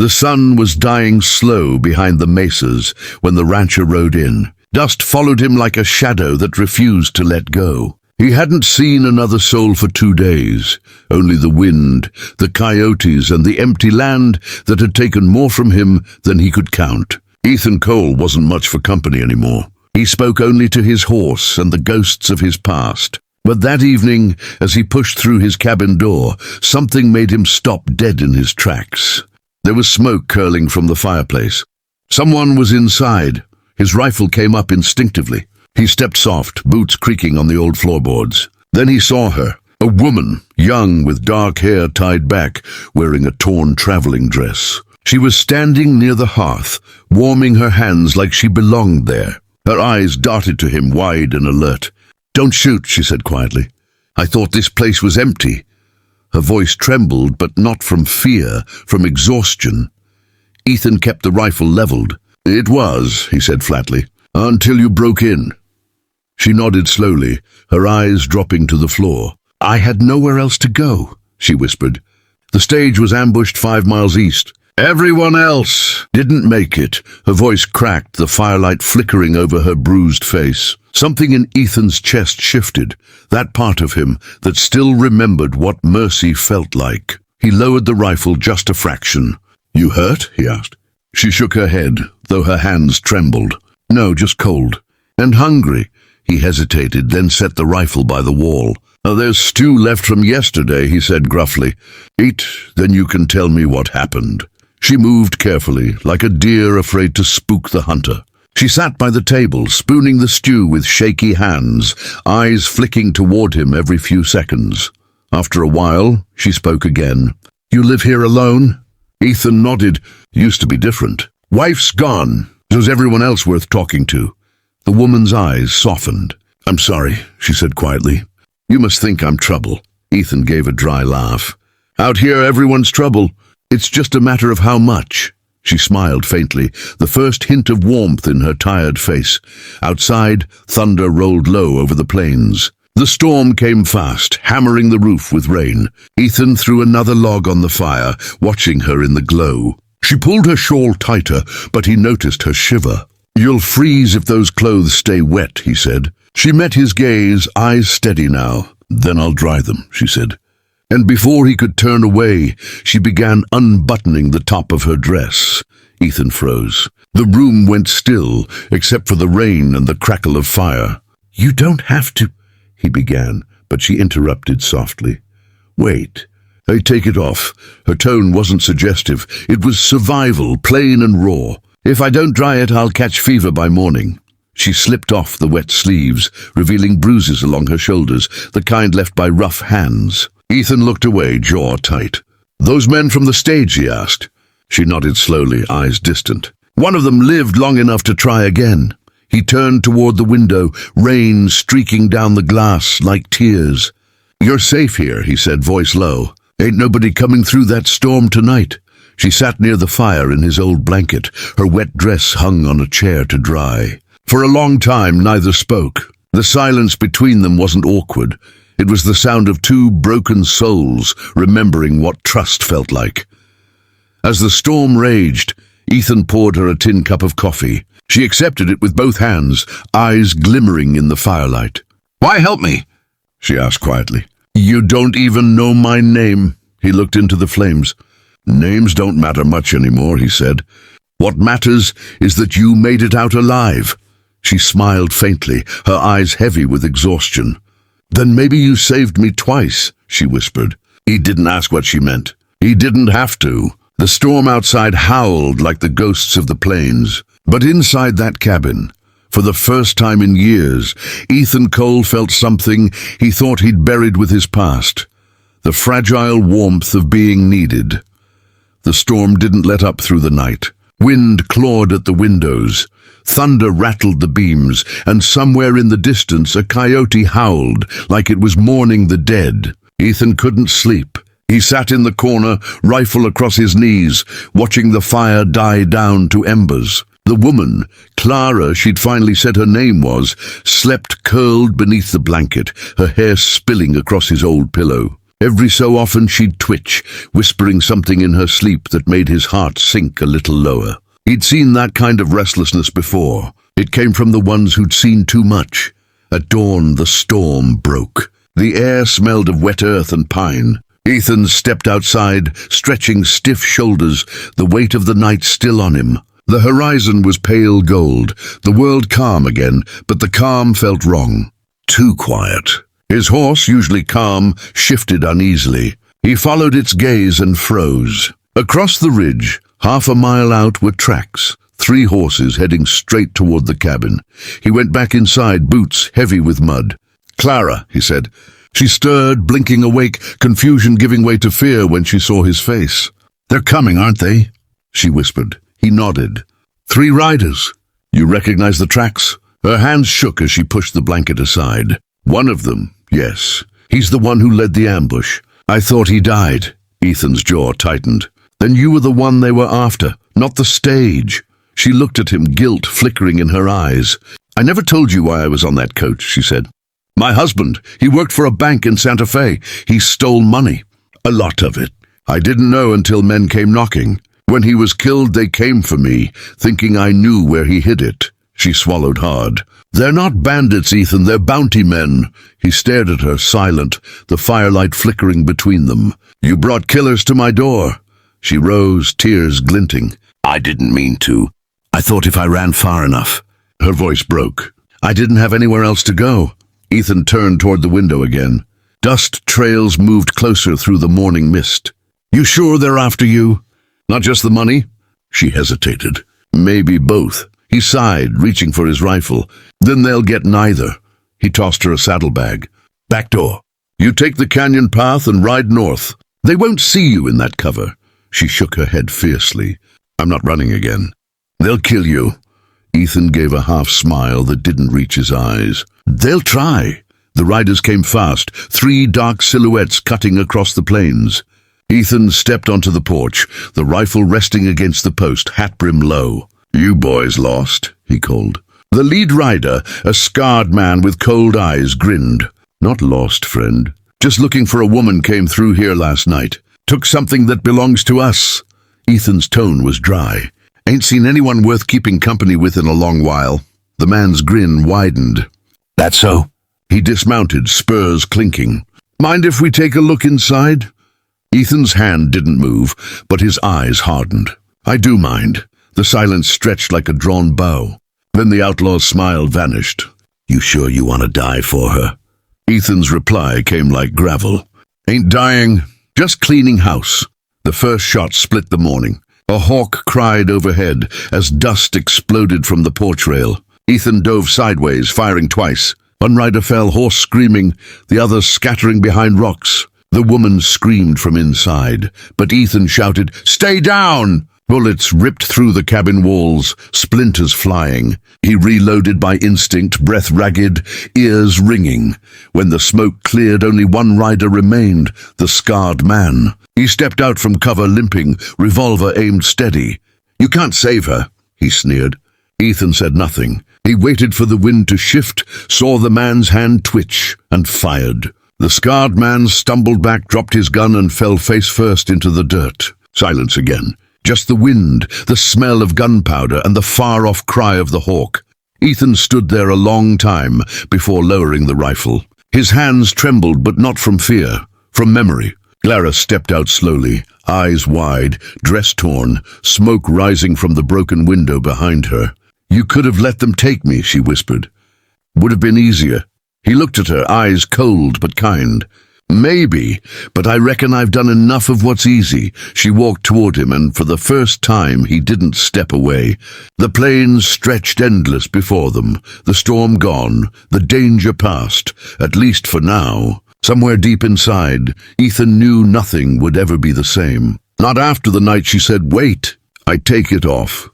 The sun was dying slow behind the mesas when the rancher rode in. Dust followed him like a shadow that refused to let go. He hadn't seen another soul for 2 days, only the wind, the coyotes, and the empty land that had taken more from him than he could count. Ethan Cole wasn't much for company anymore. He spoke only to his horse and the ghosts of his past. But that evening, as he pushed through his cabin door, something made him stop dead in his tracks. There was smoke curling from the fireplace. Someone was inside. His rifle came up instinctively. He stepped soft, boots creaking on the old floorboards. Then he saw her, a woman, young with dark hair tied back, wearing a torn traveling dress. She was standing near the hearth, warming her hands like she belonged there. Her eyes darted to him, wide and alert. "Don't shoot," she said quietly. "I thought this place was empty." Her voice trembled, but not from fear, from exhaustion. Ethan kept the rifle leveled. "It was," he said flatly, "until you broke in." She nodded slowly, her eyes dropping to the floor. "I had nowhere else to go," she whispered. "The stage was ambushed 5 miles east. Everyone else didn't make it." Her voice cracked, the firelight flickering over her bruised face. Something in Ethan's chest shifted, that part of him that still remembered what mercy felt like. He lowered the rifle just a fraction. "You hurt?" he asked. She shook her head, though her hands trembled. "No, just cold. And hungry." He hesitated, then set the rifle by the wall. "There's stew left from yesterday," he said gruffly. "Eat, then you can tell me what happened." She moved carefully, like a deer afraid to spook the hunter. She sat by the table, spooning the stew with shaky hands, eyes flicking toward him every few seconds. After a while, she spoke again. "You live here alone?" Ethan nodded. "Used to be different. Wife's gone. Was everyone else worth talking to?" The woman's eyes softened. "I'm sorry," she said quietly. "You must think I'm trouble." Ethan gave a dry laugh. "Out here, everyone's trouble. It's just a matter of how much." She smiled faintly, the first hint of warmth in her tired face. Outside, thunder rolled low over the plains. The storm came fast, hammering the roof with rain. Ethan threw another log on the fire, watching her in the glow. She pulled her shawl tighter, but he noticed her shiver. "You'll freeze if those clothes stay wet," he said. She met his gaze, eyes steady now. "Then I'll dry them," she said. And before he could turn away, she began unbuttoning the top of her dress. Ethan froze. The room went still, except for the rain and the crackle of fire. "You don't have to," he began, but she interrupted softly. "Wait. I take it off." Her tone wasn't suggestive. It was survival, plain and raw. "If I don't dry it, I'll catch fever by morning." She slipped off the wet sleeves, revealing bruises along her shoulders, the kind left by rough hands. Ethan looked away, jaw tight. "Those men from the stage?" he asked. She nodded slowly, eyes distant. "One of them lived long enough to try again." He turned toward the window, rain streaking down the glass like tears. "You're safe here," he said, voice low. "Ain't nobody coming through that storm tonight." She sat near the fire in his old blanket, her wet dress hung on a chair to dry. For a long time, neither spoke. The silence between them wasn't awkward. It was the sound of two broken souls remembering what trust felt like. As the storm raged, Ethan poured her a tin cup of coffee. She accepted it with both hands, eyes glimmering in the firelight. "Why help me?" she asked quietly. "You don't even know my name." He looked into the flames. "Names don't matter much anymore," he said. "What matters is that you made it out alive." She smiled faintly, her eyes heavy with exhaustion. "Then maybe you saved me twice," she whispered. He didn't ask what she meant. He didn't have to. The storm outside howled like the ghosts of the plains. But inside that cabin, for the first time in years, Ethan Cole felt something he thought he'd buried with his past. The fragile warmth of being needed. The storm didn't let up through the night. Wind clawed at the windows. Thunder rattled the beams, and somewhere in the distance a coyote howled like it was mourning the dead. Ethan couldn't sleep. He sat in the corner, rifle across his knees, watching the fire die down to embers. The woman, Clara, she'd finally said her name was, slept curled beneath the blanket, her hair spilling across his old pillow. Every so often she'd twitch, whispering something in her sleep that made his heart sink a little lower. He'd seen that kind of restlessness before. It came from the ones who'd seen too much. At dawn, the storm broke. The air smelled of wet earth and pine. Ethan stepped outside, stretching stiff shoulders, the weight of the night still on him. The horizon was pale gold, the world calm again, but the calm felt wrong. Too quiet. His horse, usually calm, shifted uneasily. He followed its gaze and froze. Across the ridge, half a mile out, were tracks. 3 horses heading straight toward the cabin. He went back inside, boots heavy with mud. "Clara," he said. She stirred, blinking awake, confusion giving way to fear when she saw his face. "They're coming, aren't they?" she whispered. He nodded. 3 riders. "You recognize the tracks?" Her hands shook as she pushed the blanket aside. "One of them, yes. He's the one who led the ambush. I thought he died." Ethan's jaw tightened. "Then you were the one they were after, not the stage." She looked at him, guilt flickering in her eyes. "I never told you why I was on that coach," she said. "My husband, he worked for a bank in Santa Fe. He stole money. A lot of it. I didn't know until men came knocking. When he was killed, they came for me, thinking I knew where he hid it." She swallowed hard. "They're not bandits, Ethan, they're bounty men." He stared at her, silent, the firelight flickering between them. "You brought killers to my door." She rose, tears glinting. "I didn't mean to. I thought if I ran far enough." Her voice broke. "I didn't have anywhere else to go." Ethan turned toward the window again. Dust trails moved closer through the morning mist. "You sure they're after you? Not just the money?" She hesitated. "Maybe both." He sighed, reaching for his rifle. "Then they'll get neither." He tossed her a saddlebag. "Back door. You take the canyon path and ride north. They won't see you in that cover." She shook her head fiercely. "I'm not running again." "They'll kill you." Ethan gave a half smile that didn't reach his eyes. "They'll try." The riders came fast, 3 dark silhouettes cutting across the plains. Ethan stepped onto the porch, the rifle resting against the post, hat brim low. "You boys lost," he called. The lead rider, a scarred man with cold eyes, grinned. "Not lost, friend. Just looking for a woman came through here last night. Took something that belongs to us." Ethan's tone was dry. "Ain't seen anyone worth keeping company with in a long while." The man's grin widened. "That so?" He dismounted, spurs clinking. "Mind if we take a look inside?" Ethan's hand didn't move, but his eyes hardened. "I do mind." The silence stretched like a drawn bow. Then the outlaw's smile vanished. "You sure you want to die for her?" Ethan's reply came like gravel. "Ain't dying, just cleaning house." The first shot split the morning. A hawk cried overhead as dust exploded from the porch rail. Ethan dove sideways, firing twice. One rider fell, horse screaming, the others scattering behind rocks. The woman screamed from inside, but Ethan shouted, "Stay down!" Bullets ripped through the cabin walls, splinters flying. He reloaded by instinct, breath ragged, ears ringing. When the smoke cleared, only one rider remained, the scarred man. He stepped out from cover limping, revolver aimed steady. "You can't save her," he sneered. Ethan said nothing. He waited for the wind to shift, saw the man's hand twitch, and fired. The scarred man stumbled back, dropped his gun, and fell face first into the dirt. Silence again. Just the wind, the smell of gunpowder, and the far-off cry of the hawk. Ethan stood there a long time before lowering the rifle. His hands trembled, but not from fear, from memory. Clara stepped out slowly, eyes wide, dress torn, smoke rising from the broken window behind her. "You could have let them take me," she whispered. "Would have been easier." He looked at her, eyes cold but kind. "Maybe, but I reckon I've done enough of what's easy." She walked toward him, and for the first time he didn't step away. The plains stretched endless before them, the storm gone, the danger past, at least for now. Somewhere deep inside, Ethan knew nothing would ever be the same. Not after the night she said, "Wait." "I take it off."